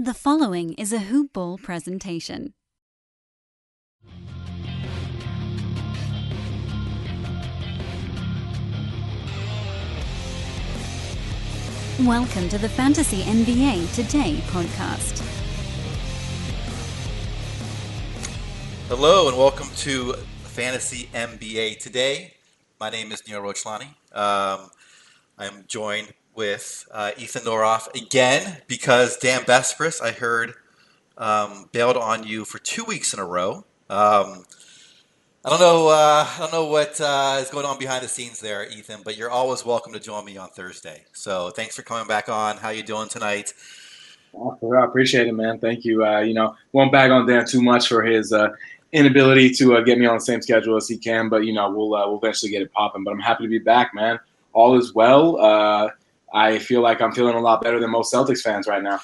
The following is a Hoop Ball presentation. Welcome to the Fantasy NBA Today podcast. Hello and welcome to Fantasy NBA Today. My name is Neil Rochlani. I'm joined with Ethan Noroff again because Dan Bespris, I heard, bailed on you for 2 weeks in a row. I don't know what is going on behind the scenes there, Ethan, but you're always welcome to join me on Thursday. So thanks for coming back on. How you doing tonight? I appreciate it, man. Thank you. Won't bag on Dan too much for his inability to get me on the same schedule as he can, but we'll eventually get it popping. But I'm happy to be back, man. All is well. I feel like I'm feeling a lot better than most Celtics fans right now.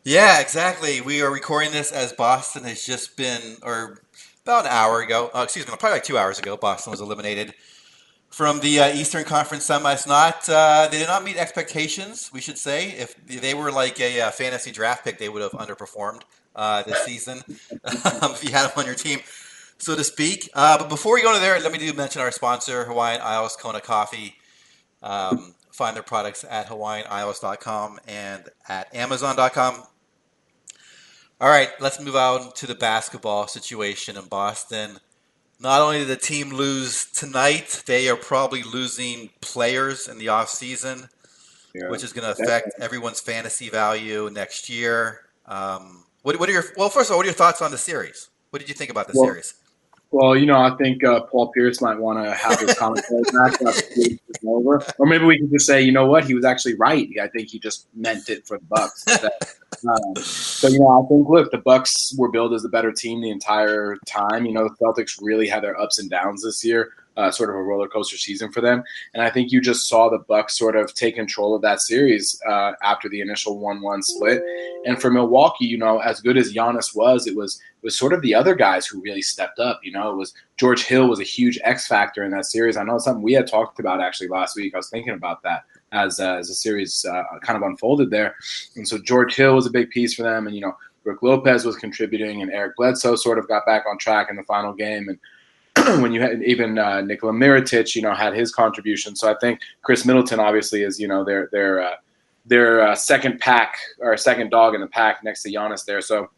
Yeah, exactly. We are recording this as Boston has just been, or about an hour ago, probably like 2 hours ago, Boston was eliminated from the Eastern Conference semis. They did not meet expectations, we should say. If they were like a fantasy draft pick, they would have underperformed this season if you had them on your team, so to speak. But before we go to there, let me mention our sponsor, Hawaiian Isles Kona Coffee. Find their products at hawaiianisles.com and at amazon.com. All right, let's move on to the basketball situation in Boston. Not only did the team lose tonight, they are probably losing players in the offseason, which is going to affect everyone's fantasy value next year. First of all, what are your thoughts on the series? What did you think about the series? Well, I think Paul Pierce might want to have his commentary back after the series is over. Or maybe we could just say, you know what, he was actually right. I think he just meant it for the Bucks. I think, look, the Bucks were billed as the better team the entire time. The Celtics really had their ups and downs this year, sort of a roller coaster season for them. And I think you just saw the Bucks sort of take control of that series after the initial 1-1 split. And for Milwaukee, as good as Giannis was, it was sort of the other guys who really stepped up. It was George Hill was a huge X factor in that series. I know it's something we had talked about actually last week. I was thinking about that as the series kind of unfolded there. And so George Hill was a big piece for them. And, Brook Lopez was contributing, and Eric Bledsoe sort of got back on track in the final game. And when you had even Nikola Mirotic, had his contribution. So I think Chris Middleton obviously is, their second pack or second dog in the pack next to Giannis there. So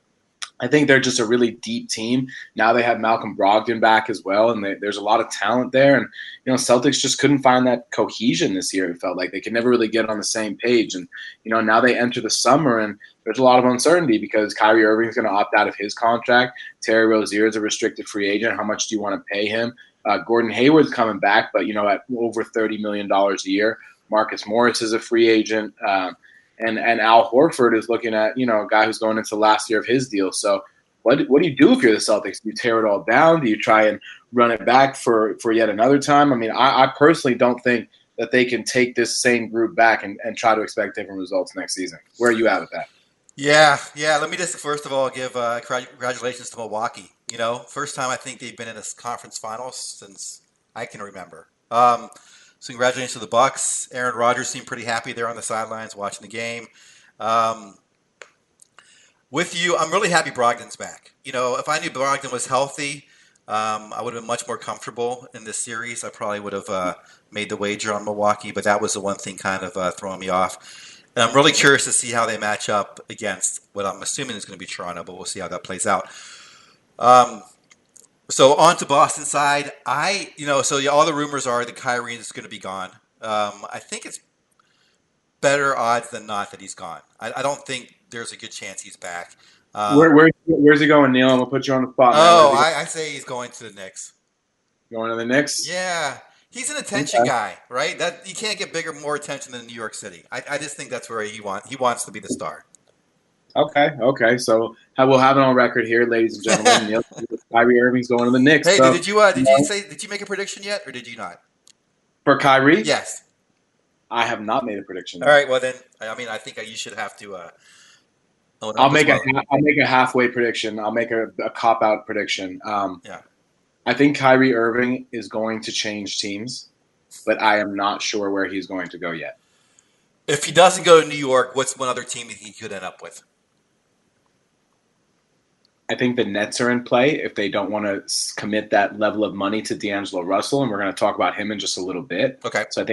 I think they're just a really deep team. Now they have Malcolm Brogdon back as well, and there's a lot of talent there. And, Celtics just couldn't find that cohesion this year. It felt like they could never really get on the same page. And, now they enter the summer, and there's a lot of uncertainty because Kyrie Irving is going to opt out of his contract. Terry Rozier is a restricted free agent. How much do you want to pay him? Gordon Hayward's coming back, but, at over $30 million a year. Marcus Morris is a free agent. And Al Horford is looking at, a guy who's going into the last year of his deal. So what do you do if you're the Celtics? Do you tear it all down? Do you try and run it back for yet another time? I mean, I personally don't think that they can take this same group back and try to expect different results next season. Where are you at with that? Yeah. Let me just first of all give congratulations to Milwaukee. First time I think they've been in a conference finals since I can remember. So congratulations to the Bucks. Aaron Rodgers seemed pretty happy there on the sidelines watching the game. With you, I'm really happy Brogdon's back. If I knew Brogdon was healthy, I would have been much more comfortable in this series. I probably would have made the wager on Milwaukee, but that was the one thing kind of throwing me off. And I'm really curious to see how they match up against what I'm assuming is going to be Toronto, but we'll see how that plays out. So on to Boston side, all the rumors are that Kyrie is going to be gone. I think it's better odds than not that he's gone. I don't think there's a good chance he's back. Where's he going, Neil? I'm going to put you on the spot. I say he's going to the Knicks. Going to the Knicks? Yeah. He's an attention guy, right? That you can't get more attention than New York City. I just think that's where he wants to be the star. Okay. So we'll have it on record here, ladies and gentlemen. Neil, Kyrie Irving's going to the Knicks. Hey, did you make a prediction yet, or did you not? For Kyrie? Yes. I have not made a prediction. All right. Well, then, I think you should have to. I'll make a halfway prediction. I'll make a cop-out prediction. I think Kyrie Irving is going to change teams, but I am not sure where he's going to go yet. If he doesn't go to New York, what's one other team that he could end up with? I think the Nets are in play if they don't want to commit that level of money to D'Angelo Russell, and we're going to talk about him in just a little bit. Okay. So I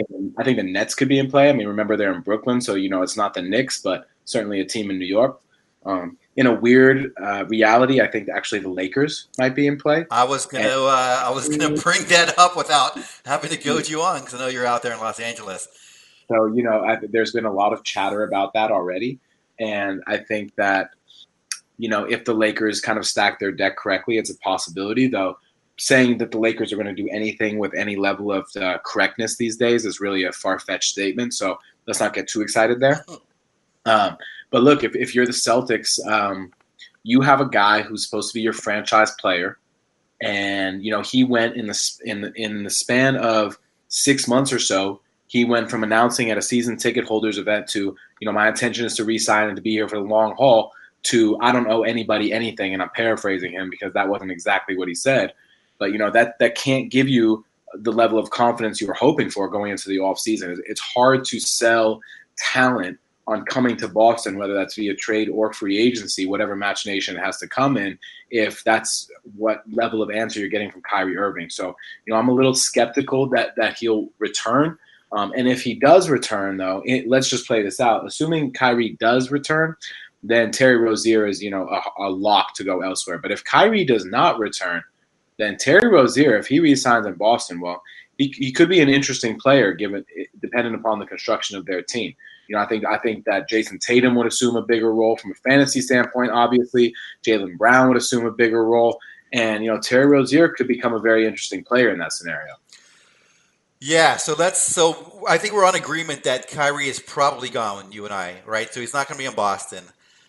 think the Nets could be in play. I mean, remember they're in Brooklyn, so it's not the Knicks, but certainly a team in New York. In a weird reality, I think actually the Lakers might be in play. I was gonna bring that up without having to goad you on because I know you're out there in Los Angeles. So there's been a lot of chatter about that already, and I think that if the Lakers kind of stack their deck correctly, it's a possibility. Though saying that the Lakers are going to do anything with any level of correctness these days is really a far-fetched statement. So let's not get too excited there. But look, if you're the Celtics, you have a guy who's supposed to be your franchise player, and he went in the span of 6 months or so. He went from announcing at a season ticket holders event to my intention is to re-sign and to be here for the long haul to I don't owe anybody anything, and I'm paraphrasing him because that wasn't exactly what he said. But that can't give you the level of confidence you were hoping for going into the offseason. It's hard to sell talent on coming to Boston, whether that's via trade or free agency, whatever machination has to come in, if that's what level of answer you're getting from Kyrie Irving. So, I'm a little skeptical that he'll return. And if he does return, though, let's just play this out. Assuming Kyrie does return, then Terry Rozier is, a lock to go elsewhere. But if Kyrie does not return, then Terry Rozier, if he re-signs in Boston, well, he could be an interesting player depending upon the construction of their team. I think that Jason Tatum would assume a bigger role from a fantasy standpoint. Obviously, Jaylen Brown would assume a bigger role, and Terry Rozier could become a very interesting player in that scenario. Yeah, so I think we're on agreement that Kyrie is probably gone. You and I, right? So he's not going to be in Boston.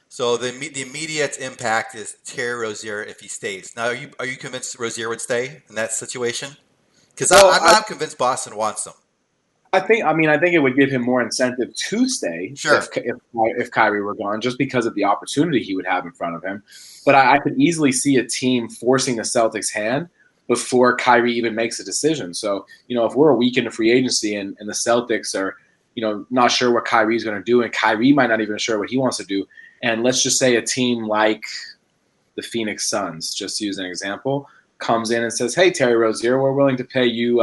So the immediate impact is Terry Rozier if he stays. Now, are you convinced Rozier would stay in that situation? Because I'm not convinced Boston wants him. I think it would give him more incentive to stay if Kyrie were gone, just because of the opportunity he would have in front of him. But I could easily see a team forcing the Celtics' hand before Kyrie even makes a decision. So, if we're a week into free agency and the Celtics are, not sure what Kyrie's going to do, and Kyrie might not even sure what he wants to do, and let's just say a team like the Phoenix Suns, just to use an example, comes in and says, hey, Terry Rozier, we're willing to pay you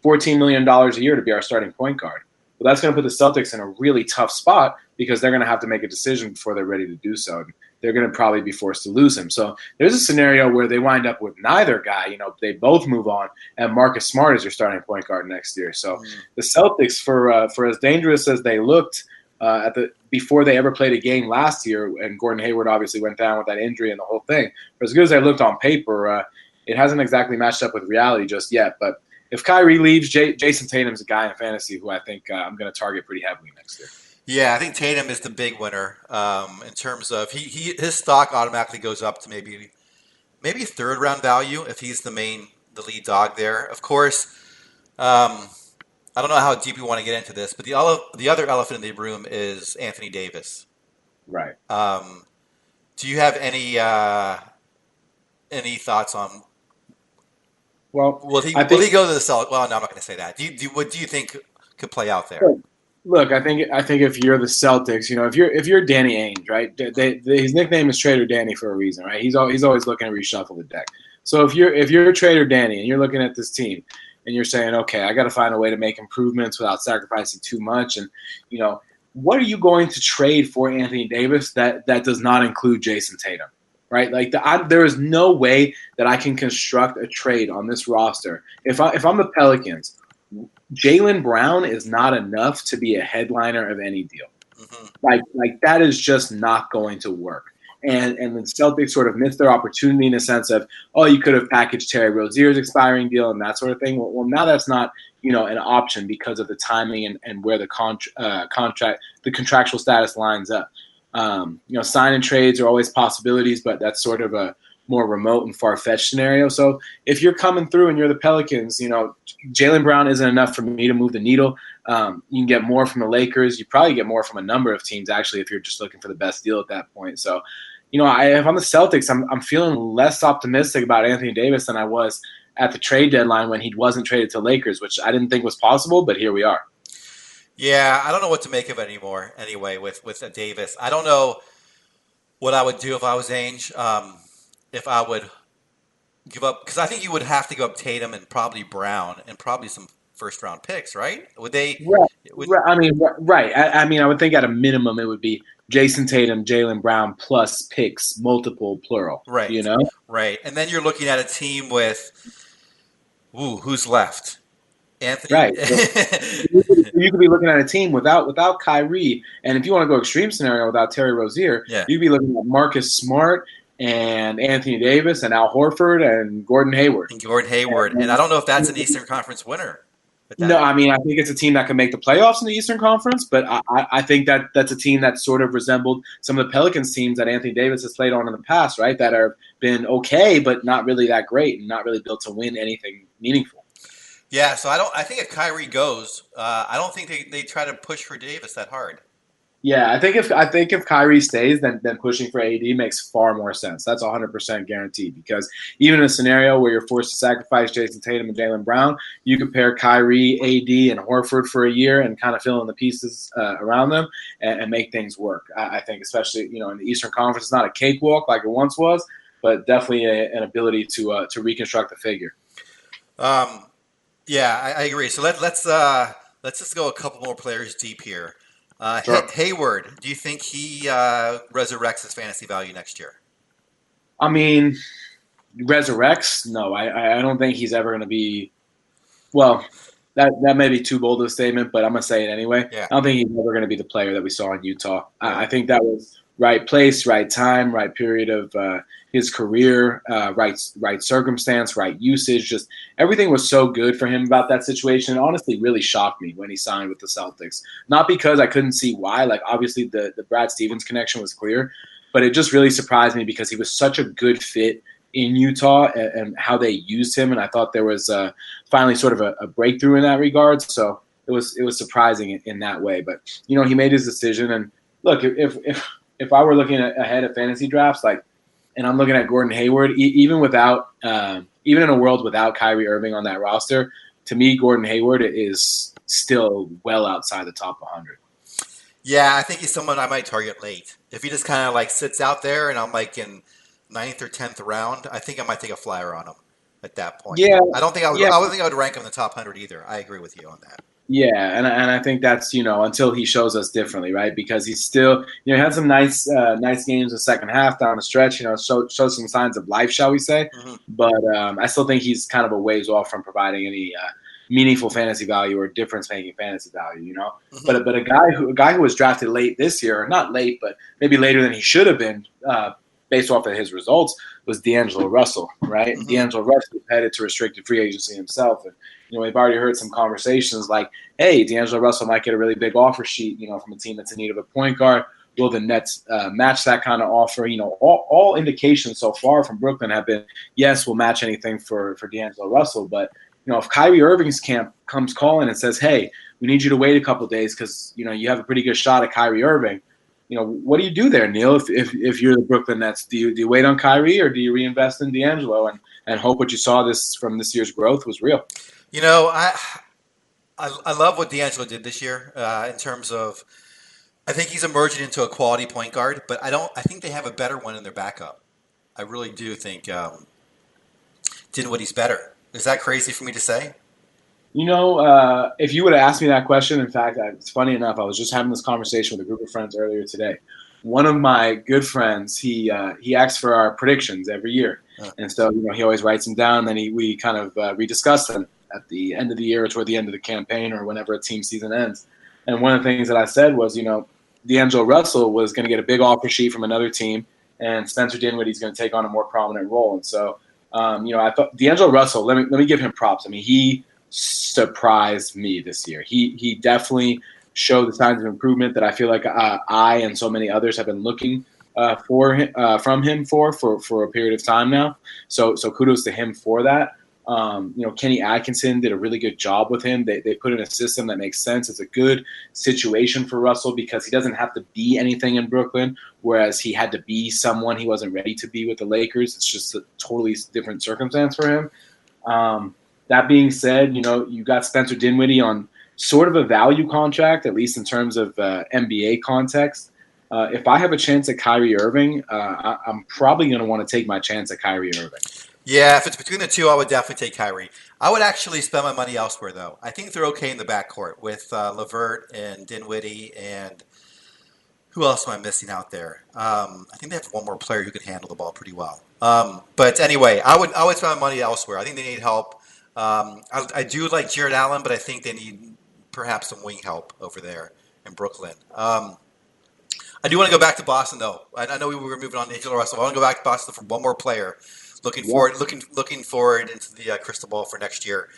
$14 million a year to be our starting point guard. Well, that's going to put the Celtics in a really tough spot because they're going to have to make a decision before they're ready to do so. And they're going to probably be forced to lose him. So there's a scenario where they wind up with neither guy. They both move on, and Marcus Smart is your starting point guard next year. So the Celtics, for as dangerous as they looked before they ever played a game last year, and Gordon Hayward obviously went down with that injury and the whole thing, for as good as they looked on paper, it hasn't exactly matched up with reality just yet. But if Kyrie leaves, Jason Tatum's a guy in fantasy who I think I'm going to target pretty heavily next year. Yeah, I think Tatum is the big winner in terms of his stock automatically goes up to maybe third round value if he's the lead dog there. Of course, I don't know how deep we want to get into this, but the other elephant in the room is Anthony Davis. Right. Do you have any thoughts on? Well, will he go to the Celtics? Well, no, I'm not going to say that. What do you think could play out there? Look, I think if you're the Celtics, if you're Danny Ainge, right? His nickname is Trader Danny for a reason, right? He's always looking to reshuffle the deck. So if you're Trader Danny and you're looking at this team and you're saying, okay, I got to find a way to make improvements without sacrificing too much, and what are you going to trade for Anthony Davis that does not include Jason Tatum? Right, there is no way that I can construct a trade on this roster. If I'm the Pelicans, Jaylen Brown is not enough to be a headliner of any deal. Mm-hmm. Like that is just not going to work. And the Celtics sort of missed their opportunity in the sense of, you could have packaged Terry Rozier's expiring deal and that sort of thing. Well, now that's not an option because of the timing and where the contractual status lines up. Sign and trades are always possibilities, but that's sort of a more remote and far-fetched scenario. So if you're coming through and you're the Pelicans, Jaylen Brown isn't enough for me to move the needle. You can get more from the Lakers. You probably get more from a number of teams, actually, if you're just looking for the best deal at that point. So, if I'm the Celtics, I'm feeling less optimistic about Anthony Davis than I was at the trade deadline when he wasn't traded to Lakers, which I didn't think was possible, but here we are. Yeah, I don't know what to make of it anymore. Anyway, with Davis, I don't know what I would do if I was Ainge. if I would give up, because I think you would have to give up Tatum and probably Brown and probably some first round picks, right? Would they? Right. Would Right. I mean, right. I mean, I would think at a minimum it would be Jason Tatum, Jaylen Brown plus picks, multiple plural. You right, know. right, and then you're looking at a team with, who's left? Anthony. Right. So you could be looking at a team without Kyrie, and if you want to go extreme scenario without Terry Rozier, Yeah. you'd be looking at Marcus Smart and Anthony Davis and Al Horford and Gordon Hayward. And I don't know if that's an Eastern Conference winner. No, I mean, I think it's a team that can make the playoffs in the Eastern Conference, but I think that's a team that sort of resembled some of the Pelicans teams that Anthony Davis has played on in the past, right? That have been okay, but not really that great and not really built to win anything meaningful. Yeah, so I think if Kyrie goes, I don't think they try to push for Davis that hard. Yeah, I think if Kyrie stays, then pushing for AD makes far more sense. That's 100% guaranteed, because even in a scenario where you're forced to sacrifice Jason Tatum and Jaylen Brown, you can pair Kyrie, AD, and Horford for a year and kind of fill in the pieces around them and make things work. I think, especially in the Eastern Conference, it's not a cakewalk like it once was, but definitely an ability to reconstruct the figure. Yeah, I agree. So let's just go a couple more players deep here. Sure. Hayward, do you think he resurrects his fantasy value next year? I mean, resurrects? No, I don't think he's ever going to be. Well, that may be too bold of a statement, but I'm going to say it anyway. Yeah. I don't think he's ever going to be the player that we saw in Utah. I think that was right place, right time, right period of his career, right circumstance, right usage. Just everything was so good for him about that situation. It honestly really shocked me when he signed with the Celtics. Not because I couldn't see why. Like, obviously the Brad Stevens connection was clear, but it just really surprised me because he was such a good fit in Utah and how they used him. And I thought there was finally sort of a breakthrough in that regard. So it was surprising in that way. But, he made his decision. And look, if I were looking ahead at fantasy drafts, and I'm looking at Gordon Hayward, even in a world without Kyrie Irving on that roster, to me, Gordon Hayward is still well outside the top 100. Yeah, I think he's someone I might target late. If he just kind of sits out there and I'm in 9th or 10th round, I think I might take a flyer on him at that point. Yeah, I don't think I would. Yeah. I don't think I would rank him in the top 100 either. I agree with you on that. Yeah, and I think that's until he shows us differently, right? Because he's still he had some nice games in the second half down the stretch. Showed some signs of life, shall we say? Mm-hmm. But I still think he's kind of a ways off from providing any meaningful fantasy value or difference making fantasy value. Mm-hmm. But a guy who was drafted late this year, or not late, but maybe later than he should have been, based off of his results, was D'Angelo Russell, right? Mm-hmm. D'Angelo Russell headed to restricted free agency himself, and we've already heard some conversations like, hey, D'Angelo Russell might get a really big offer sheet, from a team that's in need of a point guard. Will the Nets match that kind of offer? All indications so far from Brooklyn have been, yes, we'll match anything for D'Angelo Russell. But, if Kyrie Irving's camp comes calling and says, hey, we need you to wait a couple of days because, you have a pretty good shot at Kyrie Irving, what do you do there, Neil, if you're the Brooklyn Nets? Do you wait on Kyrie or do you reinvest in D'Angelo and hope what you saw from this year's growth was real? I love what D'Angelo did this year in terms of, I think he's emerging into a quality point guard, but I think they have a better one in their backup. I really do think Dinwiddie's better. Is that crazy for me to say? If you would have asked me that question, in fact, it's funny enough, I was just having this conversation with a group of friends earlier today. One of my good friends, he asks for our predictions every year. And so, he always writes them down, then we kind of rediscuss them at the end of the year or toward the end of the campaign or whenever a team season ends. And one of the things that I said was, D'Angelo Russell was going to get a big offer sheet from another team, and Spencer Dinwiddie's going to take on a more prominent role. And so, I thought D'Angelo Russell, let me give him props. I mean, he surprised me this year. He definitely showed the signs of improvement that I feel like I and so many others have been looking from him for a period of time now. So kudos to him for that. Kenny Atkinson did a really good job with him. They put in a system that makes sense. It's a good situation for Russell because he doesn't have to be anything in Brooklyn, whereas he had to be someone he wasn't ready to be with the Lakers. It's just a totally different circumstance for him. That being said, you got Spencer Dinwiddie on sort of a value contract, at least in terms of NBA context. If I have a chance at Kyrie Irving, I'm probably going to want to take my chance at Kyrie Irving. Yeah, if it's between the two, I would definitely take Kyrie. I would actually spend my money elsewhere, though. I think they're okay in the backcourt with LeVert and Dinwiddie and who else am I missing out there? I think they have one more player who can handle the ball pretty well. But anyway, I would spend my money elsewhere. I think they need help. I do like Jared Allen, but I think they need perhaps some wing help over there in Brooklyn. I do want to go back to Boston, though. I know we were moving on to D'Angelo Russell. I want to go back to Boston for one more player. Looking forward into the crystal ball for next year.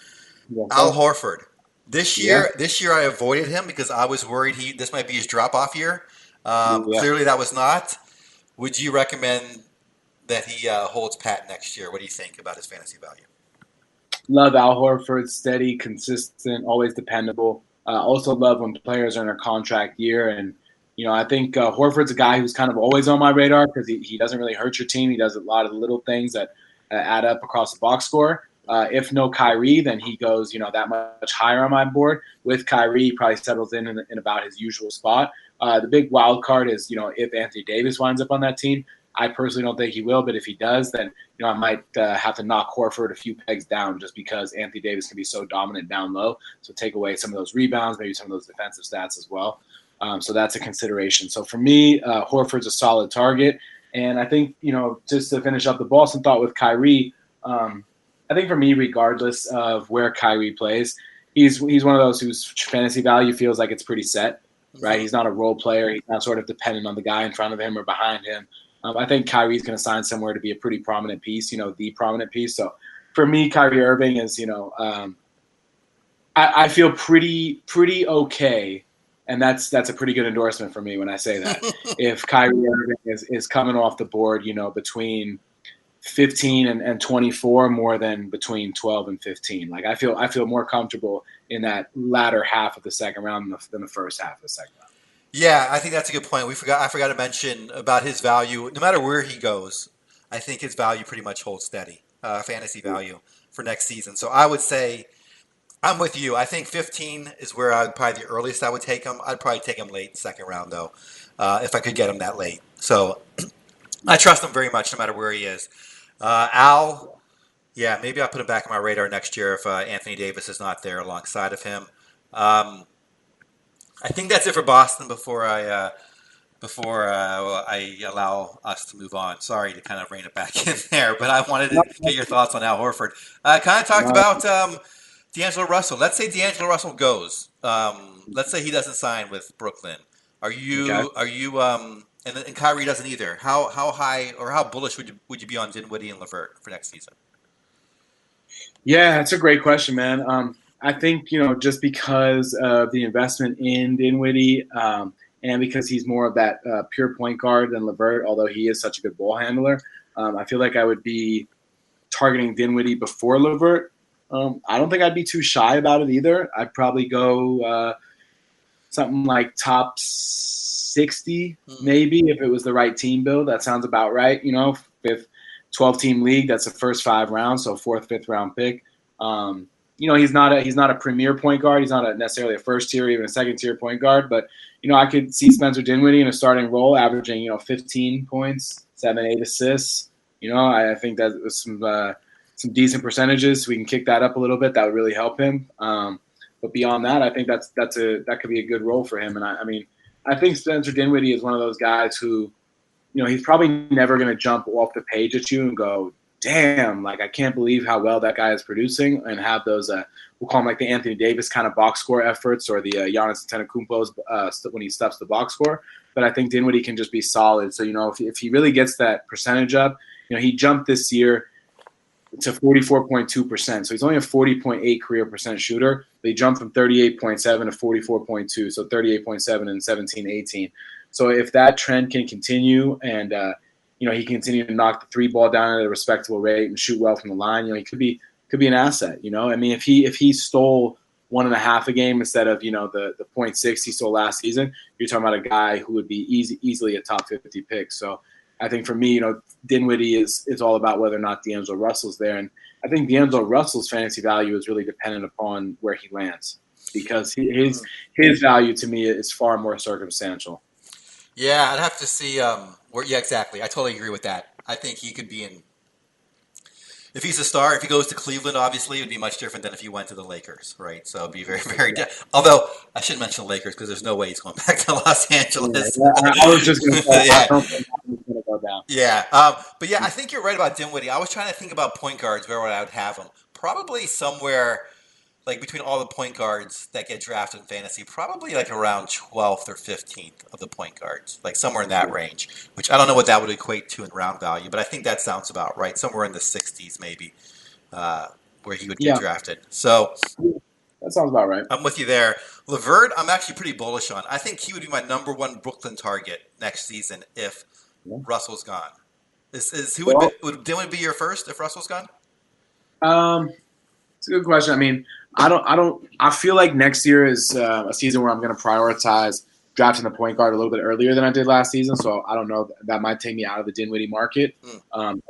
Yeah. Al Horford. This year I avoided him because I was worried this might be his drop-off year. Clearly that was not. Would you recommend that he holds pat next year? What do you think about his fantasy value? Love Al Horford, steady, consistent, always dependable. Also love when players are in a contract year. And, I think Horford's a guy who's kind of always on my radar because he doesn't really hurt your team. He does a lot of little things that add up across the box score. If no Kyrie, then he goes, that much higher on my board. With Kyrie, he probably settles in about his usual spot. The big wild card is, if Anthony Davis winds up on that team. I personally don't think he will, but if he does, then I might have to knock Horford a few pegs down just because Anthony Davis can be so dominant down low. So take away some of those rebounds, maybe some of those defensive stats as well. So that's a consideration. So for me, Horford's a solid target. And I think, just to finish up the Boston thought with Kyrie, I think for me, regardless of where Kyrie plays, he's one of those whose fantasy value feels like it's pretty set, right? He's not a role player. He's not sort of dependent on the guy in front of him or behind him. I think Kyrie's going to sign somewhere to be a pretty prominent piece, the prominent piece. So for me, Kyrie Irving is, I feel pretty okay. And that's a pretty good endorsement for me when I say that. If Kyrie Irving is coming off the board, between 15 and 24 more than between 12 and 15. Like I feel more comfortable in that latter half of the second round than the first half of the second round. Yeah, I think that's a good point. I forgot to mention about his value. No matter where he goes, I think his value pretty much holds steady, fantasy value for next season. So I would say I'm with you. I think 15 is where probably the earliest I would take him. I'd probably take him late second round, though, if I could get him that late. So I trust him very much no matter where he is. Al, yeah, maybe I'll put him back on my radar next year if Anthony Davis is not there alongside of him. I think that's it for Boston before I allow us to move on. Sorry to kind of rein it back in there, but I wanted to get your thoughts on Al Horford. Kind of talked about D'Angelo Russell. Let's say D'Angelo Russell goes. Let's say he doesn't sign with Brooklyn. Are you and Kyrie doesn't either? How high or how bullish would you be on Dinwiddie and LeVert for next season? Yeah, that's a great question, man. I think, just because of the investment in Dinwiddie and because he's more of that pure point guard than LeVert, although he is such a good ball handler, I feel like I would be targeting Dinwiddie before LeVert. I don't think I'd be too shy about it either. I'd probably go something like top 60 maybe if it was the right team build. That sounds about right. If 12-team league, that's the first 5 rounds, so 4th, 5th round pick. He's not a premier point guard. He's not necessarily a first tier or even a second tier point guard. But I could see Spencer Dinwiddie in a starting role, averaging 15 points, 7-8 assists. I think that was some decent percentages. We can kick that up a little bit. That would really help him. But beyond that, I think that could be a good role for him. And I think Spencer Dinwiddie is one of those guys who, he's probably never going to jump off the page at you and go, damn, like I can't believe how well that guy is producing, and have those, we'll call them like the Anthony Davis kind of box score efforts or the Giannis Antetokounmpo's when he stuffs the box score. But I think Dinwiddie can just be solid. So, if he really gets that percentage up, he jumped this year to 44.2%. So he's only a 40.8 career percent shooter. They jumped from 38.7 to 44.2, so 38.7 and 17-18. So if that trend can continue and he can continue to knock the 3 ball down at a respectable rate and shoot well from the line, he could be an asset. If he stole 1.5 a game instead of the 0.6 he stole last season, you're talking about a guy who would be easily a top 50 pick. So I think for me, Dinwiddie is all about whether or not D'Angelo Russell's there. And I think D'Angelo Russell's fantasy value is really dependent upon where he lands, because his value to me is far more circumstantial. Yeah, I'd have to see. Yeah, exactly. I totally agree with that. I think he could be in. If he's a star, if he goes to Cleveland, obviously, it would be much different than if he went to the Lakers, right? So it'd be very, very different. Although, I shouldn't mention the Lakers because there's no way he's going back to Los Angeles. Yeah, I was just going to say, I Yeah. don't think he's going to go down. Yeah. But yeah, I think you're right about Dinwiddie. I was trying to think about point guards, where would I would have him? Probably somewhere like between all the point guards that get drafted in fantasy, probably like around 12th or 15th of the point guards, like somewhere in that range, which I don't know what that would equate to in round value, but I think that sounds about right. Somewhere in the 60s, maybe, where he would get Yeah, drafted. So that sounds about right. I'm with you there. LeVert, I'm actually pretty bullish on. I think he would be my number one Brooklyn target next season if Yeah. Russell's gone. Well, Would Dinwiddie be your first if Russell's gone? It's a good question. I mean, I feel like next year is a season where I'm going to prioritize drafting the point guard a little bit earlier than I did last season. So I don't know. That might take me out of the Dinwiddie market,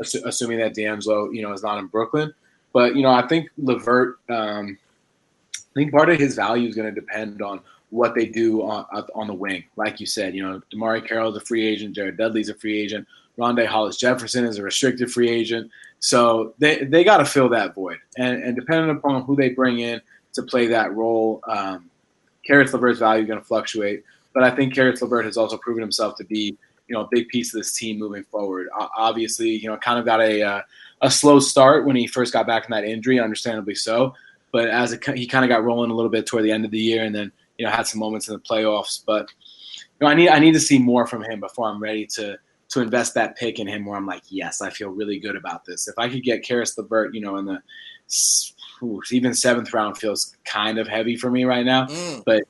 assuming that D'Angelo, is not in Brooklyn. But, I think LeVert, I think part of his value is going to depend on what they do on the wing. Like you said, DeMarre Carroll's a free agent. Jared Dudley's a free agent. Rondé Hollis-Jefferson is a restricted free agent. So they got to fill that void. And depending upon who they bring in to play that role, Caris LeVert's value is going to fluctuate. But I think Caris LeVert has also proven himself to be, a big piece of this team moving forward. Obviously, kind of got a slow start when he first got back from that injury, understandably so. But he kind of got rolling a little bit toward the end of the year, and then had some moments in the playoffs. But I need to see more from him before I'm ready to invest that pick in him where I'm like, yes, I feel really good about this. If I could get Caris LeVert, in the even 7th round feels kind of heavy for me right now. But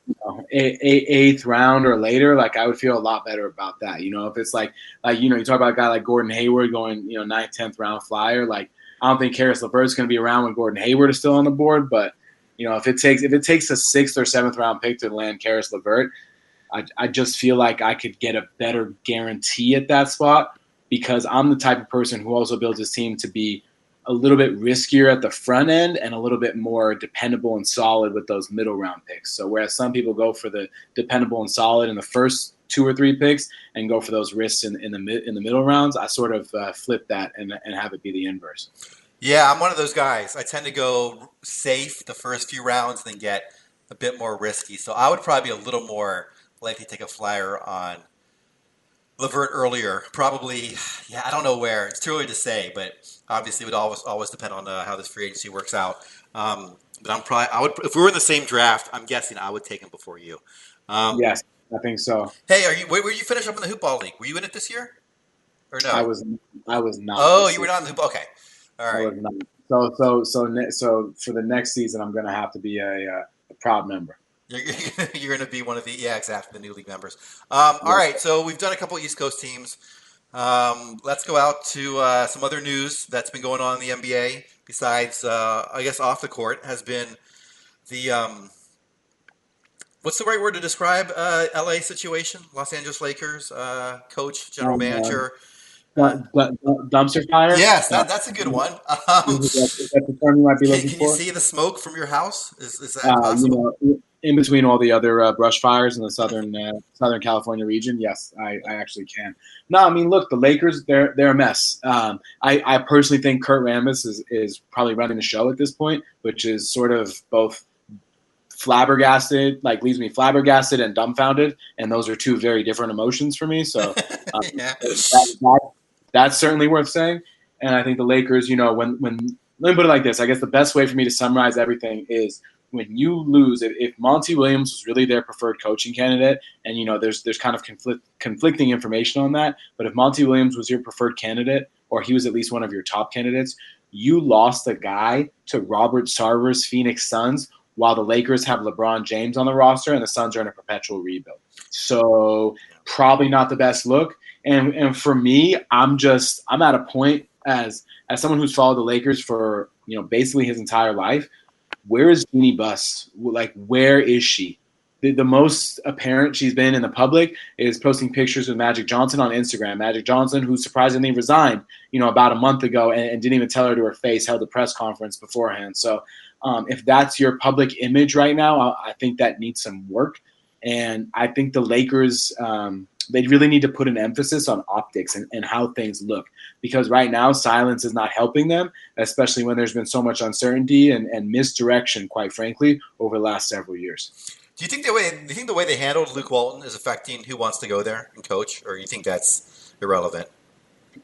8th round or later, like I would feel a lot better about that. If it's like you talk about a guy like Gordon Hayward going 9th, 10th round flyer, like I don't think Caris LeVert's going to be around when Gordon Hayward is still on the board. But if it takes a 6th or 7th round pick to land Caris LeVert, I just feel like I could get a better guarantee at that spot because I'm the type of person who also builds his team to be a little bit riskier at the front end and a little bit more dependable and solid with those middle round picks. So whereas some people go for the dependable and solid in the first 2 or 3 picks and go for those risks in the middle rounds, I sort of flip that and have it be the inverse. Yeah, I'm one of those guys. I tend to go safe the first few rounds, then get a bit more risky. So I would probably be a little more likely to take a flyer on LeVert earlier. Probably, yeah, I don't know where. It's too early to say, but obviously it would always depend on how this free agency works out. But if we were in the same draft, I'm guessing I would take him before you. Yes, I think so. Hey, where you finish up in the Hoop Ball League? Were you in it this year? Or no? I was not. Oh, you were not in the Hoop. Okay. All right. I was not. So for the next season, I'm going to have to be a proud member. You're going to be one of exactly, the new league members. All right, so we've done a couple East Coast teams. Let's go out to some other news that's been going on in the NBA besides, I guess, off the court has been the what's the right word to describe LA situation? Los Angeles Lakers coach, general manager. Dumpster fire? Yes, that's a good one. Is that the term you might be looking for? Can you see the smoke from your house? Is that possible? In between all the other brush fires in the Southern California region, yes, I actually can. No, I mean, look, the Lakers, they're a mess. I personally think Kurt Rambis is probably running the show at this point, which is sort of both flabbergasted, like leaves me flabbergasted and dumbfounded, and those are two very different emotions for me. So Yeah. that's certainly worth saying. And I think the Lakers, when let me put it like this, I guess the best way for me to summarize everything is when you lose, if Monty Williams was really their preferred coaching candidate, and there's kind of conflicting information on that, but if Monty Williams was your preferred candidate, or he was at least one of your top candidates, you lost a guy to Robert Sarver's Phoenix Suns while the Lakers have LeBron James on the roster and the Suns are in a perpetual rebuild. So probably not the best look. And for me, I'm at a point as someone who's followed the Lakers for basically his entire life. Where is Jeannie Buss? Like, where is she? The most apparent she's been in the public is posting pictures with Magic Johnson on Instagram. Magic Johnson, who surprisingly resigned, about a month ago and didn't even tell her to her face, held a press conference beforehand. So if that's your public image right now, I think that needs some work. And I think the Lakers they really need to put an emphasis on optics and how things look, because right now silence is not helping them, especially when there's been so much uncertainty and misdirection, quite frankly, over the last several years. Do you think the way they handled Luke Walton is affecting who wants to go there and coach, or you think that's irrelevant?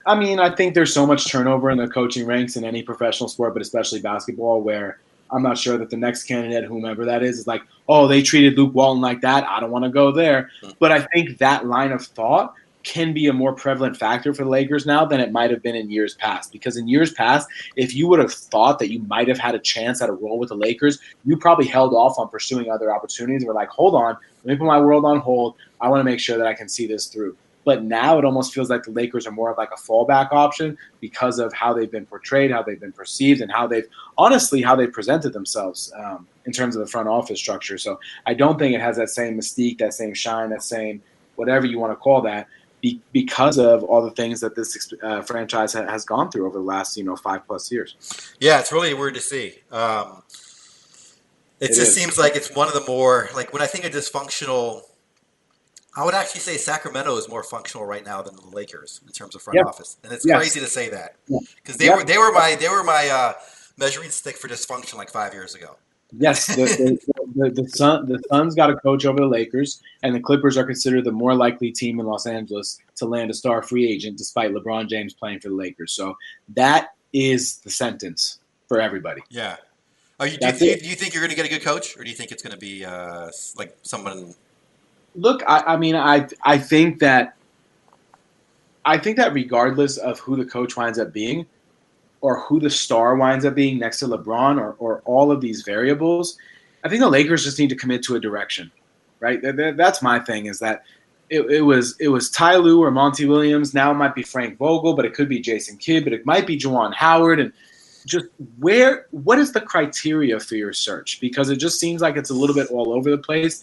I mean, I think there's so much turnover in the coaching ranks in any professional sport, but especially basketball, where I'm not sure that the next candidate, whomever that is like, oh, they treated Luke Walton like that, I don't want to go there. But I think that line of thought can be a more prevalent factor for the Lakers now than it might have been in years past. Because in years past, if you would have thought that you might have had a chance at a role with the Lakers, you probably held off on pursuing other opportunities. We're like, hold on, let me put my world on hold. I want to make sure that I can see this through. But now it almost feels like the Lakers are more of like a fallback option because of how they've been portrayed, how they've been perceived, and how they've presented themselves in terms of the front office structure. So I don't think it has that same mystique, that same shine, that same whatever you want to call that, because of all the things that this franchise has gone through over the last 5+ years. Yeah, it's really weird to see. It just seems like it's one of the more, like when I think of dysfunctional, I would actually say Sacramento is more functional right now than the Lakers in terms of front office, and it's crazy to say that because they were my measuring stick for dysfunction like 5 years ago. Yes, the Suns got a coach over the Lakers, and the Clippers are considered the more likely team in Los Angeles to land a star free agent, despite LeBron James playing for the Lakers. So that is the sentence for everybody. Yeah. Do you think you're going to get a good coach, or do you think it's going to be like someone? Look, I think that regardless of who the coach winds up being, or who the star winds up being next to LeBron, or all of these variables, I think the Lakers just need to commit to a direction, right? That's my thing, is that it was Ty Lue or Monty Williams. Now it might be Frank Vogel, but it could be Jason Kidd, but it might be Juwan Howard. And just what is the criteria for your search? Because it just seems like it's a little bit all over the place.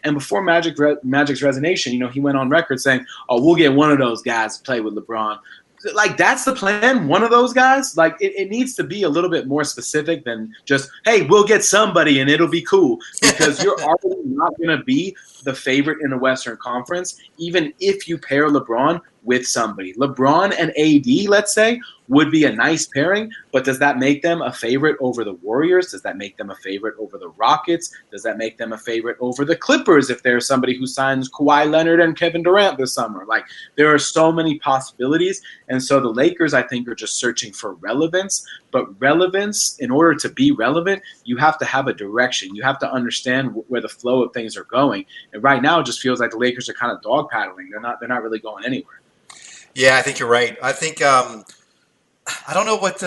And before Magic's resignation, he went on record saying, oh, we'll get one of those guys to play with LeBron. Like, that's the plan? One of those guys? Like, it needs to be a little bit more specific than just, hey, we'll get somebody and it'll be cool. Because you're already not going to be the favorite in the Western Conference, even if you pair LeBron with somebody. LeBron and AD, let's say, would be a nice pairing, but does that make them a favorite over the Warriors? Does that make them a favorite over the Rockets? Does that make them a favorite over the Clippers if there's somebody who signs Kawhi Leonard and Kevin Durant this summer? Like, there are so many possibilities, and so the Lakers, I think, are just searching for relevance. But relevance, in order to be relevant, you have to have a direction. You have to understand where the flow of things are going. And right now, it just feels like the Lakers are kind of dog paddling. They're not really going anywhere. Yeah, I think you're right. I think I don't know what.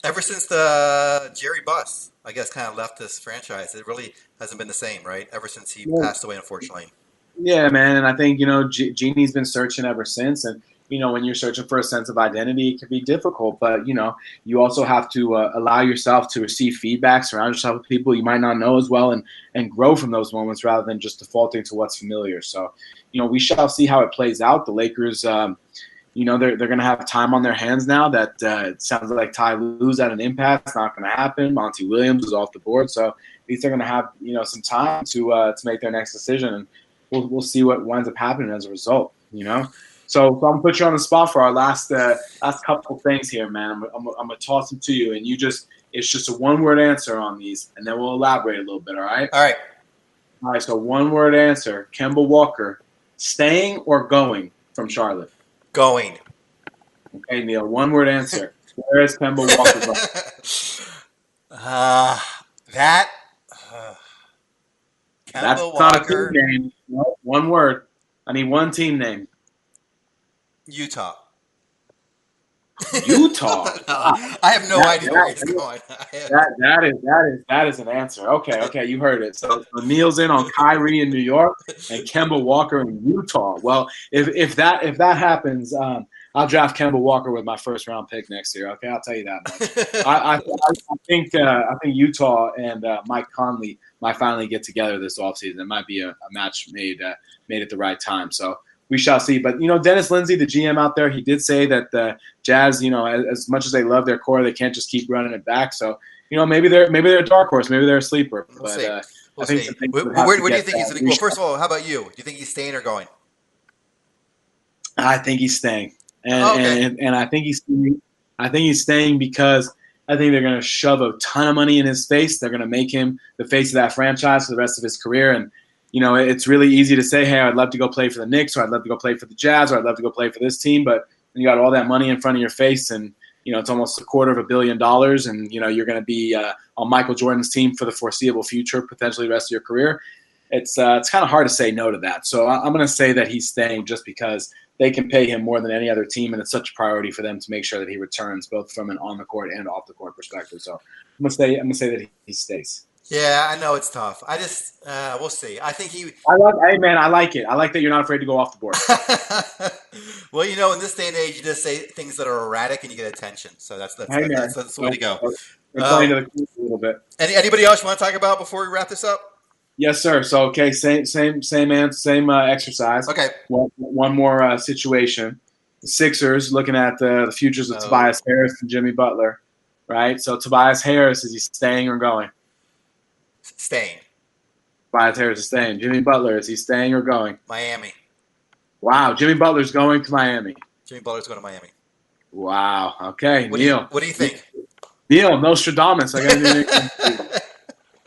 Ever since the Jerry Buss, I guess, kind of left this franchise, it really hasn't been the same, right? Ever since he passed away, unfortunately. Yeah, man, and I think Jeannie's been searching ever since, and when you're searching for a sense of identity, it can be difficult. But you also have to allow yourself to receive feedback, surround yourself with people you might not know as well, and grow from those moments rather than just defaulting to what's familiar. So, we shall see how it plays out. The Lakers, they're going to have time on their hands now. That it sounds like Ty Lue's at an impasse. It's not going to happen. Monty Williams is off the board, so at least they're going to have some time to make their next decision, and we'll see what winds up happening as a result. So I'm gonna put you on the spot for our last couple things here, man. I'm gonna toss them to you, and it's just a one-word answer on these, and then we'll elaborate a little bit. All right. All right. So one-word answer: Kemba Walker, staying or going from Charlotte? Going. Okay, Neil. One-word answer: where is Kemba Walker going? That's Kemba not Walker. a team name. No, one word. I need one team name. Utah. Utah. I have no idea where he's going. That is an answer. Okay, you heard it. So Neil's in on Kyrie in New York and Kemba Walker in Utah. Well, if that happens, I'll draft Kemba Walker with my first round pick next year. Okay, I'll tell you that much. I think Utah and Mike Conley might finally get together this offseason. It might be a match made at the right time. So we shall see. But, Dennis Lindsey, the GM out there, he did say that the Jazz, as much as they love their core, they can't just keep running it back. So, maybe they're a dark horse. Maybe they're a sleeper. We'll see. I think where do you think he's going to go? Well, first of all, how about you? Do you think he's staying or going? I think he's staying, Okay. and I think he's staying because I think they're going to shove a ton of money in his face. They're going to make him the face of that franchise for the rest of his career. And it's really easy to say, hey, I'd love to go play for the Knicks, or I'd love to go play for the Jazz, or I'd love to go play for this team. But when you got all that money in front of your face, and it's almost $250 million, and you're going to be on Michael Jordan's team for the foreseeable future, potentially the rest of your career. It's kind of hard to say no to that. So I'm going to say that he's staying just because they can pay him more than any other team, and it's such a priority for them to make sure that he returns both from an on the court and off the court perspective. So I'm gonna say that he stays. Yeah, I know it's tough. I just we'll see. I think he. Hey man, I like it. I like that you're not afraid to go off the board. Well, in this day and age, you just say things that are erratic and you get attention. So that's the way to go. We're playing to the court a little bit. Anybody else you want to talk about before we wrap this up? Yes, sir. So okay, same exercise. Okay. One more situation. The Sixers looking at the futures of Tobias Harris and Jimmy Butler, right? So Tobias Harris, is he staying or going? Staying. Tobias Harris is staying. Jimmy Butler, is he staying or going? Miami. Wow, Jimmy Butler's going to Miami. Jimmy Butler's going to Miami. Wow. Okay, Neil. What do you think? Neil, Nostradamus.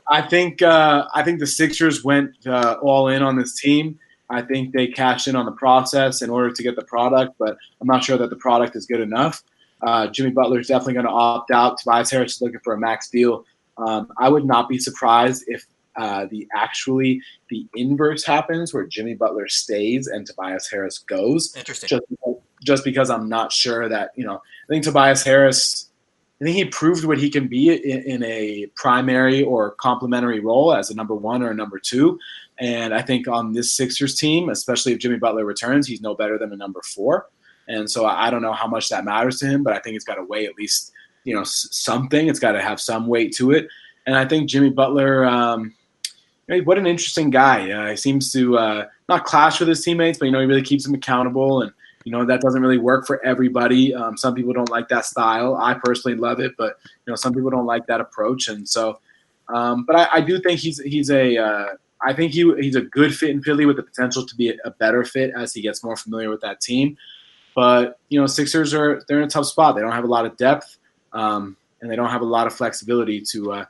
I think the Sixers went all in on this team. I think they cashed in on the process in order to get the product, but I'm not sure that the product is good enough. Jimmy Butler is definitely going to opt out. Tobias Harris is looking for a max deal. I would not be surprised if the inverse happens, where Jimmy Butler stays and Tobias Harris goes. Interesting. Just because I'm not sure that I think Tobias Harris. I think he proved what he can be in a primary or complementary role as a number one or a number two. And I think on this Sixers team, especially if Jimmy Butler returns, he's no better than a number four. And so I don't know how much that matters to him, but I think it's got to weigh at least, something. It's got to have some weight to it. And I think Jimmy Butler, what an interesting guy. He seems to not clash with his teammates, but, he really keeps them accountable. And, that doesn't really work for everybody. Some people don't like that style. I personally love it, but some people don't like that approach. And so, but I do think he's a good fit in Philly with the potential to be a better fit as he gets more familiar with that team. But Sixers they're in a tough spot. They don't have a lot of depth, and they don't have a lot of flexibility to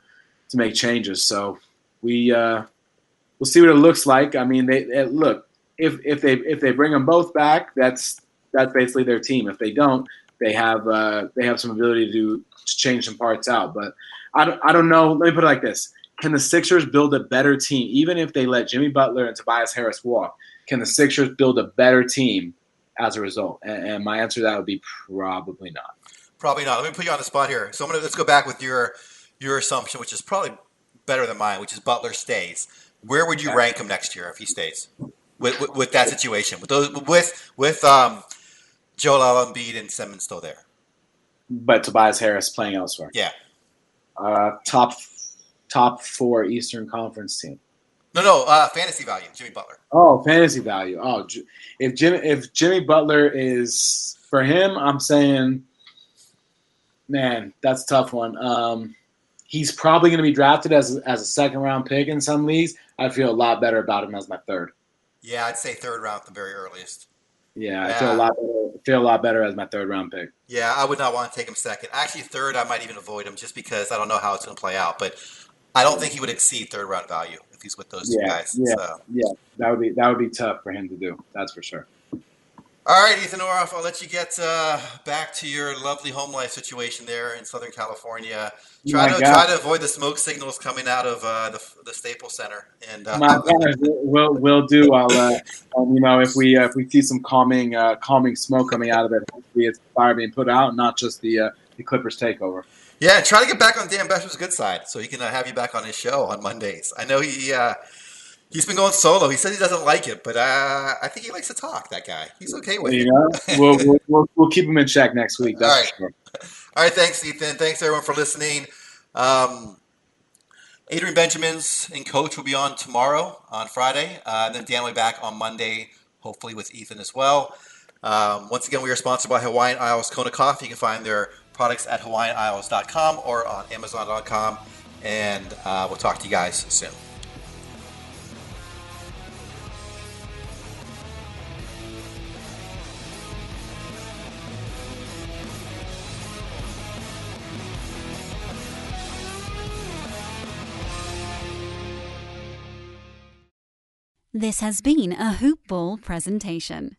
make changes. So we'll see what it looks like. I mean, look, if they bring them both back, that's basically their team. If they don't, they have some ability to change some parts out. But I don't know. Let me put it like this: can the Sixers build a better team, even if they let Jimmy Butler and Tobias Harris walk? Can the Sixers build a better team as a result? And my answer to that would be probably not. Probably not. Let me put you on the spot here. So let's go back with your assumption, which is probably better than mine, which is Butler stays. Where would you rank him next year if he stays? With that situation, with Joel Embiid and Simmons still there, but Tobias Harris playing elsewhere. Yeah, top 4 Eastern Conference team. No, fantasy value. Jimmy Butler. Oh, fantasy value. Oh, if Jimmy Butler is for him, I'm saying, man, that's a tough one. He's probably going to be drafted as a second round pick in some leagues. I feel a lot better about him as my third. Yeah, I'd say third round at the very earliest. Yeah, I feel a lot better as my third round pick. Yeah, I would not want to take him second. Actually, third, I might even avoid him just because I don't know how it's going to play out. But I don't think he would exceed third round value if he's with those two guys. Yeah, that would be tough for him to do. That's for sure. All right, Ethan Oroff, I'll let you get back to your lovely home life situation there in Southern California. Try to avoid the smoke signals coming out of the Staples Center. And we'll do. I'll if we see some calming smoke coming out of it, hopefully it's fire being put out, and not just the Clippers takeover. Yeah, try to get back on Dan Besser's good side so he can have you back on his show on Mondays. I know he's been going solo. He says he doesn't like it, but I think he likes to talk, that guy. He's okay with it. We'll keep him in check next week. That's all right. For sure. All right, thanks, Ethan. Thanks, everyone, for listening. Adrian Benjamins and Coach will be on tomorrow, on Friday. Then Dan will be back on Monday, hopefully with Ethan as well. Once again, we are sponsored by Hawaiian Isles Kona Coffee. You can find their products at hawaiianisles.com or on amazon.com. And we'll talk to you guys soon. This has been a Hoop Ball presentation.